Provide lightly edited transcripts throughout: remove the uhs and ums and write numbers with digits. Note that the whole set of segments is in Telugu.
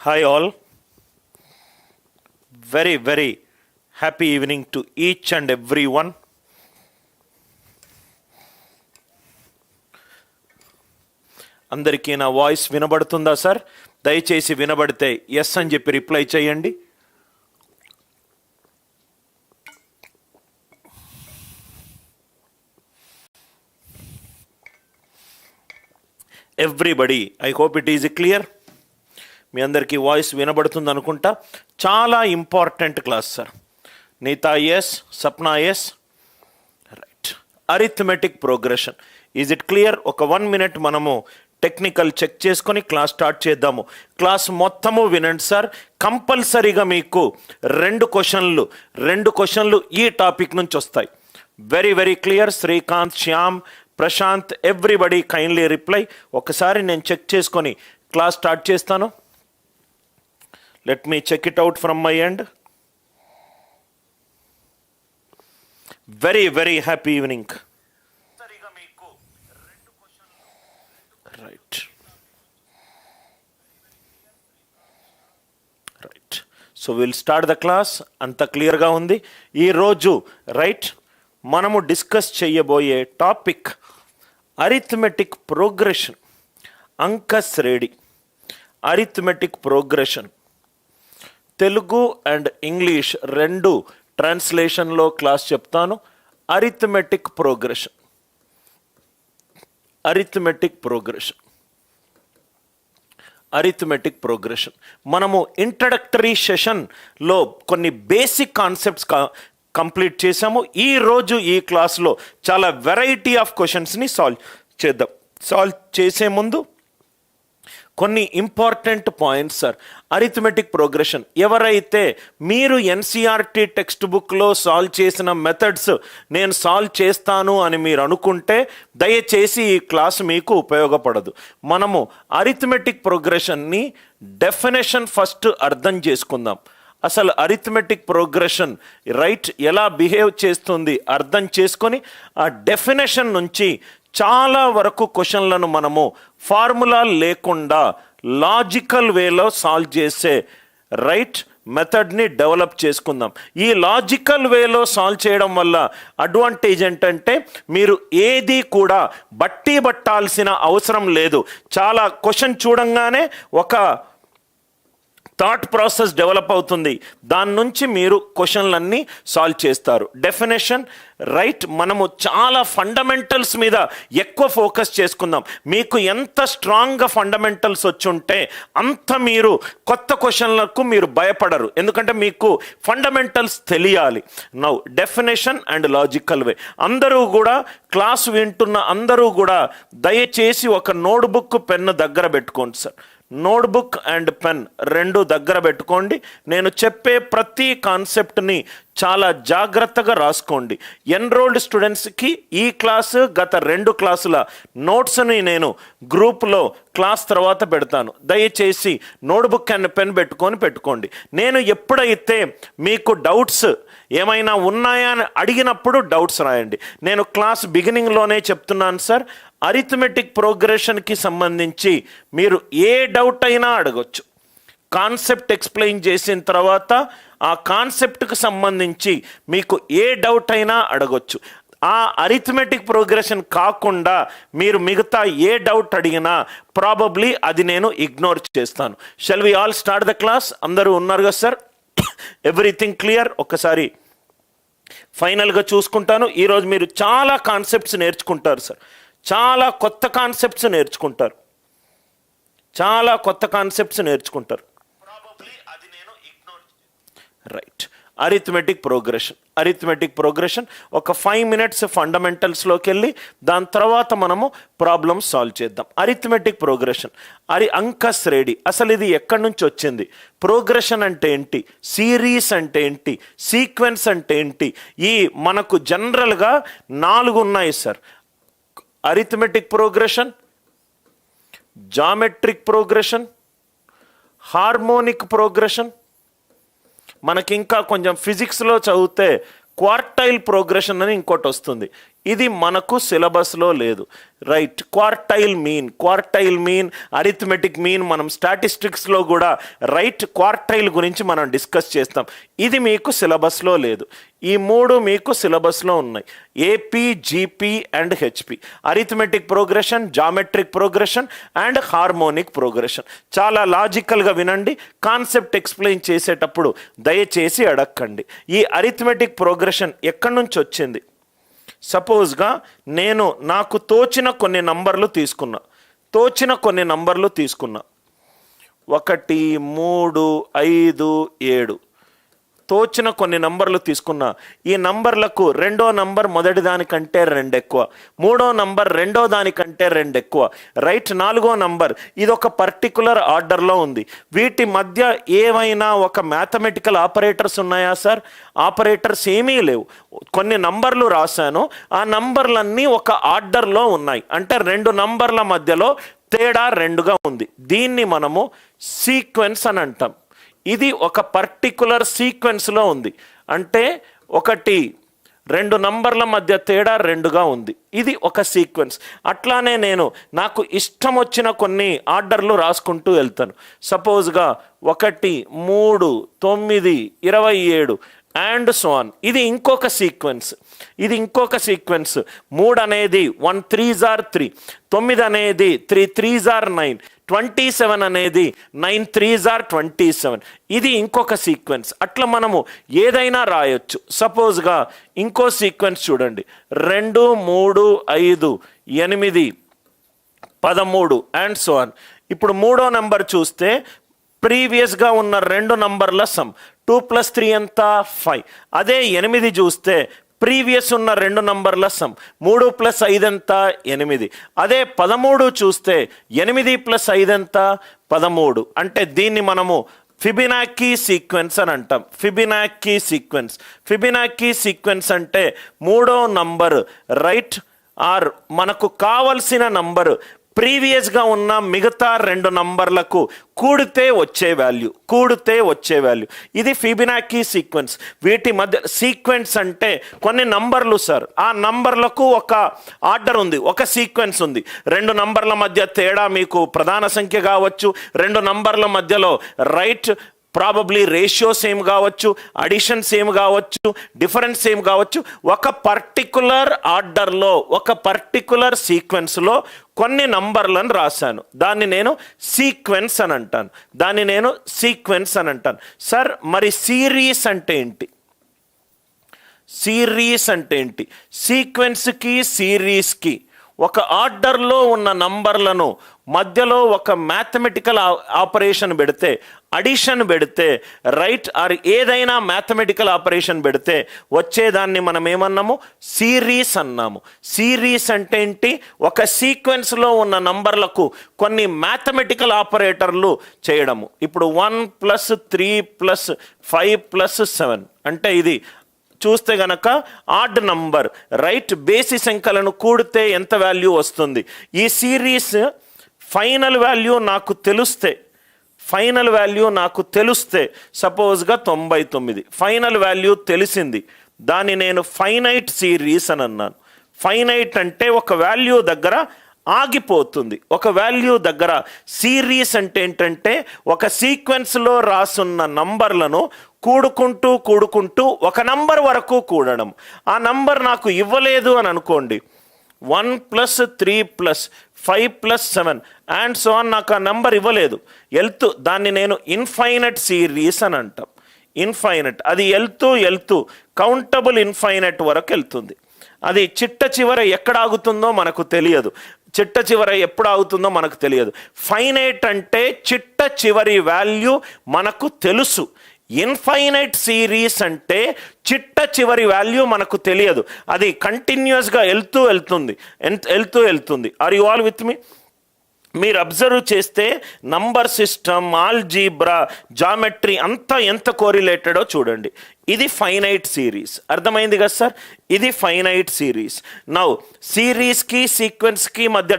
Hi all, very happy evening to each and everyone. అందరికీ నా వాయిస్ వినబడుతుందా సార్? దయచేసి వినబడితే ఎస్ అని చెప్పి రిప్లై చేయండి. Everybody, I hope it is clear. మీ అందరికీ వాయిస్ వినబడుతుంది అనుకుంటా. చాలా important class sir. Neeta yes, Sapna yes, right. Arithmetic progression, is it clear? ఒక 1 minute మనము టెక్నికల్ చెక్ చేసుకొని క్లాస్ స్టార్ట్ చేద్దాము. క్లాస్ మొత్తము వినండి సార్. కంపల్సరీగా మీకు 2 క్వశ్చన్లు ఈ టాపిక్ నుంచి వస్తాయి. Very clear. Srikanth, Shyam, Prashant, everybody kindly reply. ఒకసారి నేను చెక్ చేసుకొని క్లాస్ స్టార్ట్ చేస్తాను. Let me check it out from my end. Very happy evening. Right. So will start the class. అంత క్లియర్గా ఉంది. ఈరోజు రైట్ మనము డిస్కస్ చేయబోయే టాపిక్ అరిథమెటిక్ ప్రోగ్రెషన్, అంక శ్రేణి. Arithmetic progression Telugu and English 2 ట్రాన్స్లేషన్లో క్లాస్ చెప్తాను. అరిథమెటిక్ ప్రోగ్రెషన్ మనము ఇంట్రడక్టరీ సెషన్లో కొన్ని బేసిక్ కాన్సెప్ట్స్ కంప్లీట్ చేసాము. ఈరోజు ఈ క్లాస్లో చాలా వెరైటీ ఆఫ్ క్వశ్చన్స్ని సాల్వ్ చేద్దాం. సాల్వ్ చేసే ముందు కొన్ని important points sir. Arithmetic progression ఎవరైతే మీరు ఎన్సీఆర్టీ టెక్స్ట్ బుక్లో సాల్వ్ చేసిన మెథడ్స్ నేను సాల్వ్ చేస్తాను అని మీరు అనుకుంటే దయచేసి ఈ క్లాస్ మీకు ఉపయోగపడదు. మనము అరిథమెటిక్ ప్రోగ్రెషన్ని డెఫినేషన్ ఫస్ట్ అర్థం చేసుకుందాం. అసలు అరిథమెటిక్ ప్రోగ్రెషన్ రైట్ ఎలా బిహేవ్ చేస్తుంది అర్థం చేసుకొని ఆ డెఫినేషన్ నుంచి చాలా వరకు క్వశ్చన్లను మనము ఫార్ములా లేకుండా లాజికల్ వేలో సాల్వ్ చేసే రైట్ మెథడ్ని డెవలప్ చేసుకుందాం. ఈ లాజికల్ వేలో సాల్వ్ చేయడం వల్ల అడ్వాంటేజ్ ఏంటంటే మీరు ఏది కూడా బట్టి పట్టాల్సిన అవసరం లేదు. చాలా క్వశ్చన్ చూడంగానే ఒక థాట్ ప్రాసెస్ డెవలప్ అవుతుంది. దాని నుంచి మీరు క్వశ్చన్లన్నీ సాల్వ్ చేస్తారు. డెఫినేషన్ రైట్ మనము చాలా ఫండమెంటల్స్ మీద ఎక్కువ ఫోకస్ చేసుకుందాం. మీకు ఎంత స్ట్రాంగ్గా ఫండమెంటల్స్ వచ్చి ఉంటే అంత మీరు కొత్త క్వశ్చన్లకు మీరు భయపడరు. ఎందుకంటే మీకు ఫండమెంటల్స్ తెలియాలి. నౌ డెఫినేషన్ అండ్ లాజికల్ వే. అందరూ కూడా క్లాస్ వింటున్న అందరూ కూడా దయచేసి ఒక నోట్బుక్, పెన్ను దగ్గర పెట్టుకోండి సార్. నోట్బుక్ అండ్ పెన్ 2 దగ్గర పెట్టుకోండి. నేను చెప్పే ప్రతి కాన్సెప్ట్ని చాలా జాగ్రత్తగా రాసుకోండి. ఎన్రోల్డ్ స్టూడెంట్స్కి ఈ క్లాసు గత 2 క్లాసుల నోట్స్ని నేను గ్రూప్లో క్లాస్ తర్వాత పెడతాను. దయచేసి నోట్బుక్ అండ్ పెన్ పెట్టుకోండి. నేను ఎప్పుడైతే మీకు డౌట్స్ ఏమైనా ఉన్నాయా అని అడిగినప్పుడు డౌట్స్ రాయండి. నేను క్లాస్ బిగినింగ్లోనే చెప్తున్నాను సార్, అరిథమెటిక్ ప్రోగ్రెషన్కి సంబంధించి మీరు ఏ డౌట్ అయినా అడగొచ్చు. కాన్సెప్ట్ ఎక్స్ప్లెయిన్ చేసిన తర్వాత ఆ కాన్సెప్ట్కి సంబంధించి మీకు ఏ డౌట్ అయినా అడగొచ్చు. ఆ అరిథమెటిక్ ప్రోగ్రెషన్ కాకుండా మీరు మిగతా ఏ డౌట్ అడిగినా ప్రాబబ్లీ అది నేను ఇగ్నోర్ చేస్తాను. Shall we all start the class? అందరూ ఉన్నారు కదా సార్? Everything clear? ఒకసారి ఫైనల్గా చూసుకుంటాను. ఈరోజు మీరు చాలా కాన్సెప్ట్స్ నేర్చుకుంటారు సార్. చాలా కొత్త కాన్సెప్ట్స్ నేర్చుకుంటారు. ప్రాబబ్లీ అది నేను ఇగ్నోర్. రైట్. అరిథమెటిక్ ప్రోగ్రెషన్ ఒక 5 minutes ఫండమెంటల్స్లోకి వెళ్ళి దాని తర్వాత మనము ప్రాబ్లమ్స్ సాల్వ్ చేద్దాం. అరిథమెటిక్ ప్రోగ్రెషన్, అంక శ్రేణి. అసలు ఇది ఎక్కడి నుంచి వచ్చింది? ప్రోగ్రెషన్ అంటే ఏంటి? సిరీస్ అంటే ఏంటి? సీక్వెన్స్ అంటే ఏంటి? ఈ మనకు జనరల్గా 4 ఉన్నాయి sir. Arithmetic progression, geometric progression, harmonic progression, మనకి ఇంకా కొంచెం ఫిజిక్స్లో చదివితే క్వార్టైల్ ప్రోగ్రెషన్ అని ఇంకోటి వస్తుంది. ఇది మనకు సిలబస్లో లేదు. Right, quartile mean arithmetic mean మనం స్టాటిస్టిక్స్లో కూడా రైట్ క్వార్టైల్ గురించి మనం డిస్కస్ చేస్తాం. ఇది మీకు సిలబస్లో లేదు. ఈ మూడు మీకు సిలబస్లో ఉన్నాయి, AP, GP and HP. Arithmetic progression, geometric progression and harmonic progression. చాలా లాజికల్గా వినండి, కాన్సెప్ట్ ఎక్స్ప్లెయిన్ చేసేటప్పుడు దయచేసి అడగండి. ఈ అరిథమెటిక్ ప్రోగ్రెషన్ ఎక్కడి నుంచి వచ్చింది? సపోజ్గా నాకు తోచిన కొన్ని నంబర్లు తీసుకున్నా, 1, 3, 5, 7 తోచిన కొన్ని నంబర్లు తీసుకున్నా. ఈ నంబర్లకు రెండో నంబర్ మొదటి దానికంటే 2 ఎక్కువ, మూడో నంబర్ రెండో దానికంటే 2 ఎక్కువ, రైట్. నాలుగో నంబర్ ఇది ఒక పర్టికులర్ ఆర్డర్లో ఉంది. వీటి మధ్య ఏవైనా ఒక మ్యాథమెటికల్ ఆపరేటర్స్ ఉన్నాయా సార్? ఆపరేటర్స్ ఏమీ లేవు. కొన్ని నంబర్లు రాశాను, ఆ నంబర్లన్నీ ఒక ఆర్డర్లో ఉన్నాయి, అంటే 2 నంబర్ల మధ్యలో తేడా 2గా ఉంది. దీన్ని మనము సీక్వెన్స్ అని అంటాం. ఇది ఒక పర్టికులర్ సీక్వెన్స్లో ఉంది, అంటే 1, 2 నంబర్ల మధ్య తేడా 2గా ఉంది. ఇది ఒక సీక్వెన్స్. అట్లానే నాకు ఇష్టం వచ్చిన కొన్ని ఆర్డర్లు రాసుకుంటూ వెళ్తాను. సపోజ్గా 1, 3, 9, 27 అండ్ సో ఆన్. ఇది ఇంకొక సీక్వెన్స్. 3 అనేది 1 3s are 3, 9 అనేది 3 3s are 9, 27 అనేది 9 3s are 27. ఇది ఇంకొక సీక్వెన్స్. అట్లా మనము ఏదైనా రాయొచ్చు. సపోజ్గా ఇంకో సీక్వెన్స్ చూడండి, 2 3 5 8 13 అండ్ సో ఆన్. ఇప్పుడు మూడో నంబర్ చూస్తే ప్రీవియస్గా ఉన్న 2 నంబర్ల సమ్, 2 + 3 ఎంత? 5. అదే 8 చూస్తే ప్రీవియస్ ఉన్న 2 నంబర్ల సమ్, 3 + 5 ఎంత? 8. అదే 13 చూస్తే 8 + 5 ఎంత? 13. అంటే దీన్ని మనము ఫిబొనాకీ సీక్వెన్స్ అని అంటాం. ఫిబొనాకీ సీక్వెన్స్ అంటే మూడో నంబర్ రైట్ ఆర్ మనకు కావలసిన నంబరు ప్రీవియస్గా ఉన్న మిగతా 2 నంబర్లకు కూడితే వచ్చే వాల్యూ. ఇది ఫిబొనాకీ సీక్వెన్స్. వీటి మధ్య సీక్వెన్స్ అంటే కొన్ని నంబర్లు సార్, ఆ నంబర్లకు ఒక ఆర్డర్ ఉంది, ఒక సీక్వెన్స్ ఉంది. 2 నంబర్ల మధ్య తేడా మీకు ప్రధాన సంఖ్య కావచ్చు, 2 నంబర్ల మధ్యలో రైట్ ప్రాబబ్లీ రేషియో సేమ్ కావచ్చు, అడిషన్ సేమ్ కావచ్చు, డిఫరెన్స్ సేమ్ కావచ్చు. ఒక పర్టికులర్ ఆర్డర్లో, ఒక పర్టికులర్ సీక్వెన్స్లో కొన్ని నంబర్లను రాశాను. దాన్ని నేను సీక్వెన్స్ అని అంటాను. సార్ మరి సిరీస్ అంటే ఏంటి? సీక్వెన్స్కి సిరీస్కి ఒక ఆర్డర్లో ఉన్న నంబర్లను మధ్యలో ఒక మ్యాథమెటికల్ ఆపరేషన్ పెడితే, అడిషన్ పెడితే రైట్ ఆర్ ఏదైనా మ్యాథమెటికల్ ఆపరేషన్ పెడితే వచ్చేదాన్ని మనం ఏమన్నాము? సిరీస్ అన్నాము. సిరీస్ అంటే ఏంటి? ఒక సీక్వెన్స్లో ఉన్న నంబర్లకు కొన్ని మ్యాథమెటికల్ ఆపరేటర్లు చేయడము. ఇప్పుడు 1 + 3 + 5 + 7 అంటే ఇది చూస్తే గనక ఆడ్ నంబర్ రైట్. బేసి సంఖ్యలను కూడితే ఎంత వాల్యూ వస్తుంది? ఈ సిరీస్ ఫైనల్ వాల్యూ నాకు తెలిస్తే సపోజ్గా 99 ఫైనల్ వాల్యూ తెలిసింది, దాన్ని నేను ఫైనైట్ సిరీస్ అని అన్నాను. ఫైనైట్ అంటే ఒక వాల్యూ దగ్గర ఆగిపోతుంది, ఒక వాల్యూ దగ్గర. సిరీస్ అంటే ఏంటంటే ఒక సీక్వెన్స్లో రాసున్న నంబర్లను కూడుకుంటూ ఒక నంబర్ వరకు కూడడం. ఆ నంబర్ నాకు ఇవ్వలేదు అని అనుకోండి, 1 + 3 + 5 + 7 అండ్ సో ఆన్, నాకు ఆ నంబర్ ఇవ్వలేదు, దాన్ని నేను ఇన్ఫైనట్ సిరీస్ అని అంటాం. ఇన్ఫైనట్, అది వెళ్తూ కౌంటబుల్ ఇన్ఫైనట్ వరకు వెళ్తుంది. అది చిట్ట చివర ఎక్కడ ఆగుతుందో మనకు తెలియదు, ఎప్పుడు ఆగుతుందో మనకు తెలియదు. ఫైనైట్ అంటే చిట్ట చివరి వాల్యూ మనకు తెలుసు. ఇన్ఫైనైట్ సిరీస్ అంటే చిట్ట చివరి వాల్యూ మనకు తెలియదు, అది కంటిన్యూస్గా వెళ్తుంది. Are you all with me? మీరు అబ్జర్వ్ చేస్తే నంబర్ సిస్టమ్, ఆల్జీబ్రా, జామెట్రీ అంతా ఎంత కోరిలేటెడో చూడండి. ఇది ఫైనైట్ సిరీస్. అర్థమైంది కదా సార్? ఇది ఫైనైట్ సిరీస్. నౌ సిరీస్కి సీక్వెన్స్కి మధ్య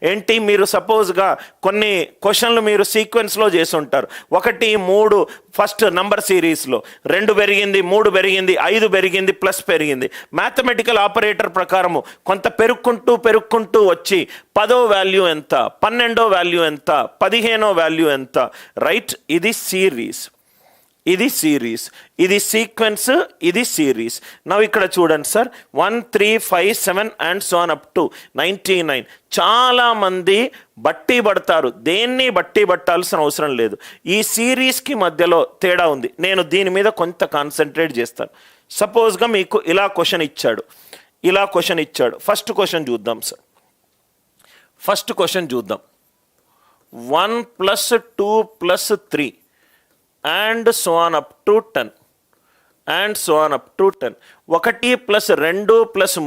ఏంటి, మీరు సపోజ్గా కొన్ని క్వశ్చన్లు మీరు సీక్వెన్స్లో చేసి ఉంటారు. 1, 3 ఫస్ట్ నంబర్ సిరీస్లో 2 పెరిగింది, 3 పెరిగింది, 5 పెరిగింది, ప్లస్ పెరిగింది. మ్యాథమెటికల్ ఆపరేటర్ ప్రకారము కొంత పెరుక్కుంటూ వచ్చి 10వ వాల్యూ ఎంత, 12వ వాల్యూ ఎంత, 15వ వాల్యూ ఎంత, రైట్? ఇది సిరీస్, ఇది సిరీస్, ఇది సీక్వెన్స్, ఇది సిరీస్. నవ్వు ఇక్కడ చూడండి sir, 1, 3, 5, 7 and so on up to 99. చాలామంది బట్టి పడతారు, దేన్ని బట్టి పట్టాల్సిన అవసరం లేదు. ఈ సిరీస్కి మధ్యలో తేడా ఉంది. నేను దీని మీద కొంత కాన్సన్ట్రేట్ చేస్తాను. సపోజ్గా మీకు ఇలా క్వశ్చన్ ఇచ్చాడు. ఫస్ట్ క్వశ్చన్ చూద్దాం సార్. ఫస్ట్ క్వశ్చన్ చూద్దాం. 1 + 2 + 3 and so on up to 10 and so on up to 10. 1 + 2 +